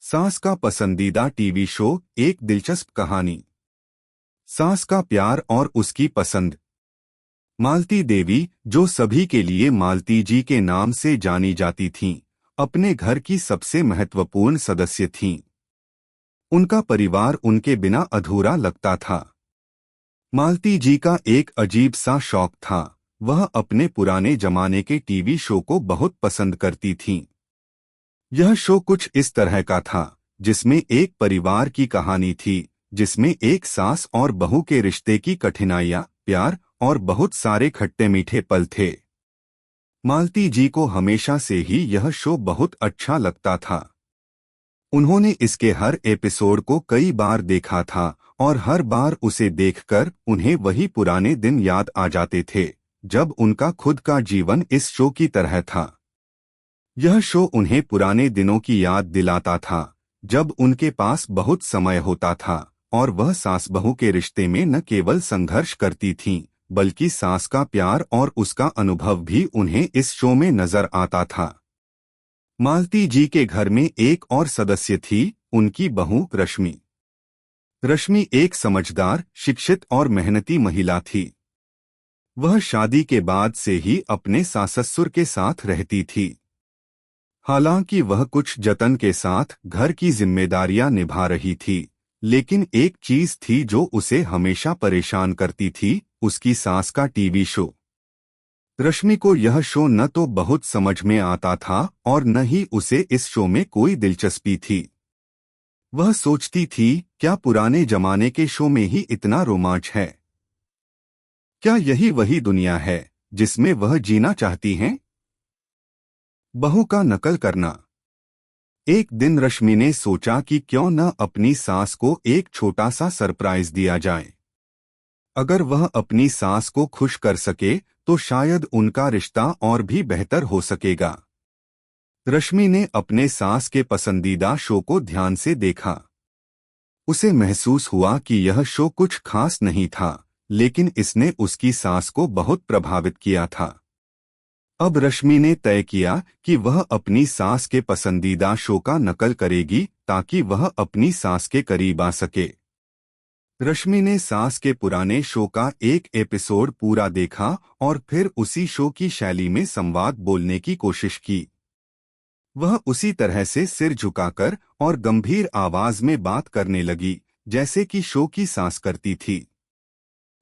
सास का पसंदीदा टीवी शो। एक दिलचस्प कहानी। सास का प्यार और उसकी पसंद। मालती देवी, जो सभी के लिए मालती जी के नाम से जानी जाती थीं, अपने घर की सबसे महत्वपूर्ण सदस्य थीं। उनका परिवार उनके बिना अधूरा लगता था। मालती जी का एक अजीब सा शौक था। वह अपने पुराने जमाने के टीवी शो को बहुत पसंद करती थीं। यह शो कुछ इस तरह का था, जिसमें एक परिवार की कहानी थी, जिसमें एक सास और बहू के रिश्ते की कठिनाइयां, प्यार और बहुत सारे खट्टे मीठे पल थे। मालती जी को हमेशा से ही यह शो बहुत अच्छा लगता था। उन्होंने इसके हर एपिसोड को कई बार देखा था और हर बार उसे देखकर उन्हें वही पुराने दिन याद आ जाते थे, जब उनका खुद का जीवन इस शो की तरह था। यह शो उन्हें पुराने दिनों की याद दिलाता था, जब उनके पास बहुत समय होता था और वह सास बहू के रिश्ते में न केवल संघर्ष करती थीं, बल्कि सास का प्यार और उसका अनुभव भी उन्हें इस शो में नजर आता था। मालती जी के घर में एक और सदस्य थी, उनकी बहू रश्मि। रश्मि एक समझदार, शिक्षित और मेहनती महिला थी। वह शादी के बाद से ही अपने सास-ससुर के साथ रहती थी। हालांकि वह कुछ जतन के साथ घर की जिम्मेदारियां निभा रही थी, लेकिन एक चीज थी जो उसे हमेशा परेशान करती थी, उसकी सास का टीवी शो। रश्मि को यह शो न तो बहुत समझ में आता था और न ही उसे इस शो में कोई दिलचस्पी थी। वह सोचती थी, क्या पुराने जमाने के शो में ही इतना रोमांच है? क्या यही वही दुनिया है जिसमें वह जीना चाहती हैं? बहू का नकल करना। एक दिन रश्मि ने सोचा कि क्यों न अपनी सास को एक छोटा सा सरप्राइज दिया जाए। अगर वह अपनी सास को खुश कर सके तो शायद उनका रिश्ता और भी बेहतर हो सकेगा। रश्मि ने अपने सास के पसंदीदा शो को ध्यान से देखा। उसे महसूस हुआ कि यह शो कुछ खास नहीं था, लेकिन इसने उसकी सास को बहुत प्रभावित किया था। अब रश्मि ने तय किया कि वह अपनी सास के पसंदीदा शो का नकल करेगी, ताकि वह अपनी सास के करीब आ सके। रश्मि ने सास के पुराने शो का एक एपिसोड पूरा देखा और फिर उसी शो की शैली में संवाद बोलने की कोशिश की। वह उसी तरह से सिर झुकाकर और गंभीर आवाज में बात करने लगी, जैसे कि शो की सास करती थी।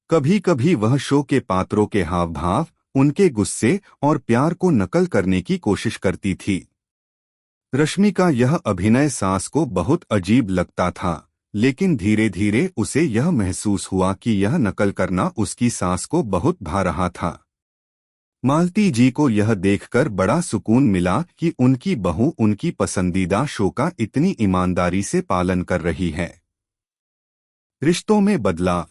कभी-कभी वह शो के पात्रों के हाव भाव, उनके गुस्से और प्यार को नकल करने की कोशिश करती थी। रश्मि का यह अभिनय सास को बहुत अजीब लगता था, लेकिन धीरे धीरे उसे यह महसूस हुआ कि यह नकल करना उसकी सास को बहुत भा रहा था। मालती जी को यह देखकर बड़ा सुकून मिला कि उनकी बहू उनकी पसंदीदा शो का इतनी ईमानदारी से पालन कर रही है। रिश्तों में बदलाव।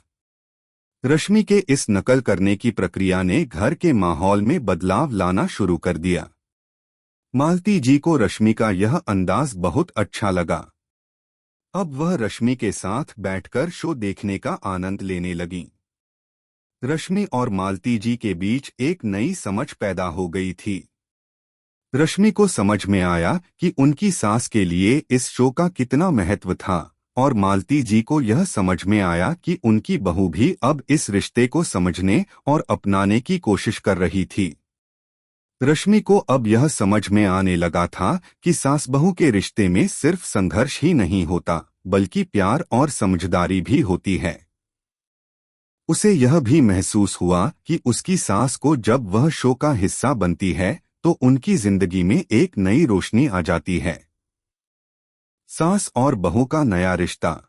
रश्मि के इस नकल करने की प्रक्रिया ने घर के माहौल में बदलाव लाना शुरू कर दिया। मालती जी को रश्मि का यह अंदाज बहुत अच्छा लगा। अब वह रश्मि के साथ बैठकर शो देखने का आनंद लेने लगी। रश्मि और मालती जी के बीच एक नई समझ पैदा हो गई थी। रश्मि को समझ में आया कि उनकी सास के लिए इस शो का कितना महत्व था, और मालती जी को यह समझ में आया कि उनकी बहू भी अब इस रिश्ते को समझने और अपनाने की कोशिश कर रही थी। रश्मि को अब यह समझ में आने लगा था कि सास बहू के रिश्ते में सिर्फ संघर्ष ही नहीं होता, बल्कि प्यार और समझदारी भी होती है। उसे यह भी महसूस हुआ कि उसकी सास को जब वह शो का हिस्सा बनती है तो उनकी जिंदगी में एक नई रोशनी आ जाती है। सास और बहू का नया रिश्ता।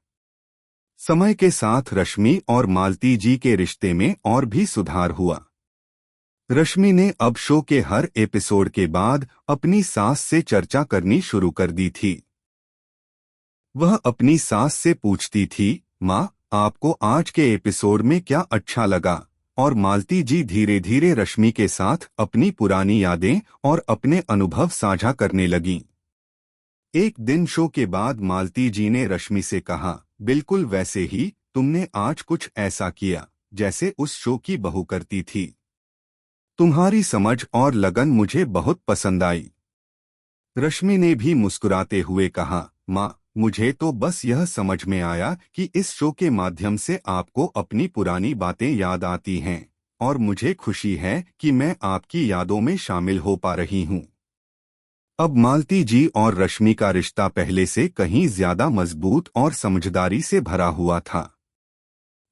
समय के साथ रश्मि और मालती जी के रिश्ते में और भी सुधार हुआ। रश्मि ने अब शो के हर एपिसोड के बाद अपनी सास से चर्चा करनी शुरू कर दी थी। वह अपनी सास से पूछती थी, माँ, आपको आज के एपिसोड में क्या अच्छा लगा? और मालती जी धीरे धीरे रश्मि के साथ अपनी पुरानी यादें और अपने अनुभव साझा करने लगीं। एक दिन शो के बाद मालती जी ने रश्मि से कहा, बिल्कुल वैसे ही तुमने आज कुछ ऐसा किया जैसे उस शो की बहू करती थी। तुम्हारी समझ और लगन मुझे बहुत पसंद आई। रश्मि ने भी मुस्कुराते हुए कहा, माँ, मुझे तो बस यह समझ में आया कि इस शो के माध्यम से आपको अपनी पुरानी बातें याद आती हैं और मुझे खुशी है कि मैं आपकी यादों में शामिल हो पा रही हूँ। अब मालती जी और रश्मि का रिश्ता पहले से कहीं ज्यादा मजबूत और समझदारी से भरा हुआ था।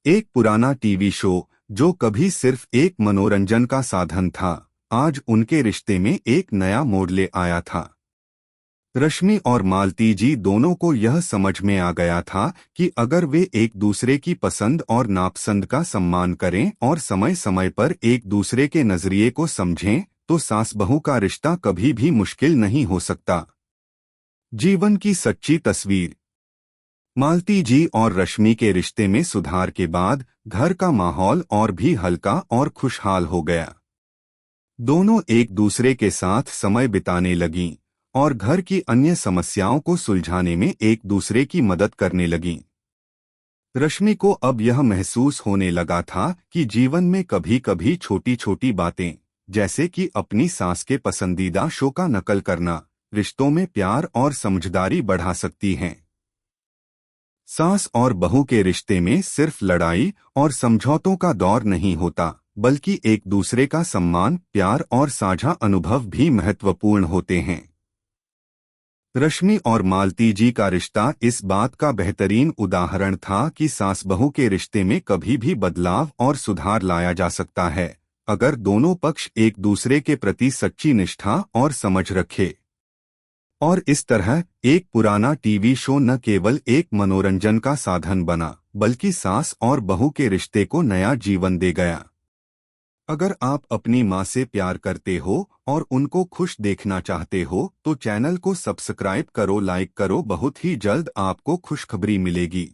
एक पुराना टीवी शो जो कभी सिर्फ एक मनोरंजन का साधन था, आज उनके रिश्ते में एक नया मोड़ ले आया था। रश्मि और मालती जी दोनों को यह समझ में आ गया था कि अगर वे एक दूसरे की पसंद और नापसंद का सम्मान करें और समय समय पर एक दूसरे के नजरिए को समझें, तो सास बहू का रिश्ता कभी भी मुश्किल नहीं हो सकता। जीवन की सच्ची तस्वीर। मालती जी और रश्मि के रिश्ते में सुधार के बाद घर का माहौल और भी हल्का और खुशहाल हो गया। दोनों एक दूसरे के साथ समय बिताने लगीं और घर की अन्य समस्याओं को सुलझाने में एक दूसरे की मदद करने लगीं। रश्मि को अब यह महसूस होने लगा था कि जीवन में कभी कभी छोटी छोटी बातें, जैसे कि अपनी सास के पसंदीदा शो का नकल करना, रिश्तों में प्यार और समझदारी बढ़ा सकती हैं। सास और बहू के रिश्ते में सिर्फ लड़ाई और समझौतों का दौर नहीं होता, बल्कि एक दूसरे का सम्मान, प्यार और साझा अनुभव भी महत्वपूर्ण होते हैं। रश्मि और मालती जी का रिश्ता इस बात का बेहतरीन उदाहरण था कि सास बहू के रिश्ते में कभी भी बदलाव और सुधार लाया जा सकता है, अगर दोनों पक्ष एक दूसरे के प्रति सच्ची निष्ठा और समझ रखे। और इस तरह एक पुराना टीवी शो न केवल एक मनोरंजन का साधन बना, बल्कि सास और बहू के रिश्ते को नया जीवन दे गया। अगर आप अपनी माँ से प्यार करते हो और उनको खुश देखना चाहते हो तो चैनल को सब्सक्राइब करो, लाइक करो। बहुत ही जल्द आपको खुशखबरी मिलेगी।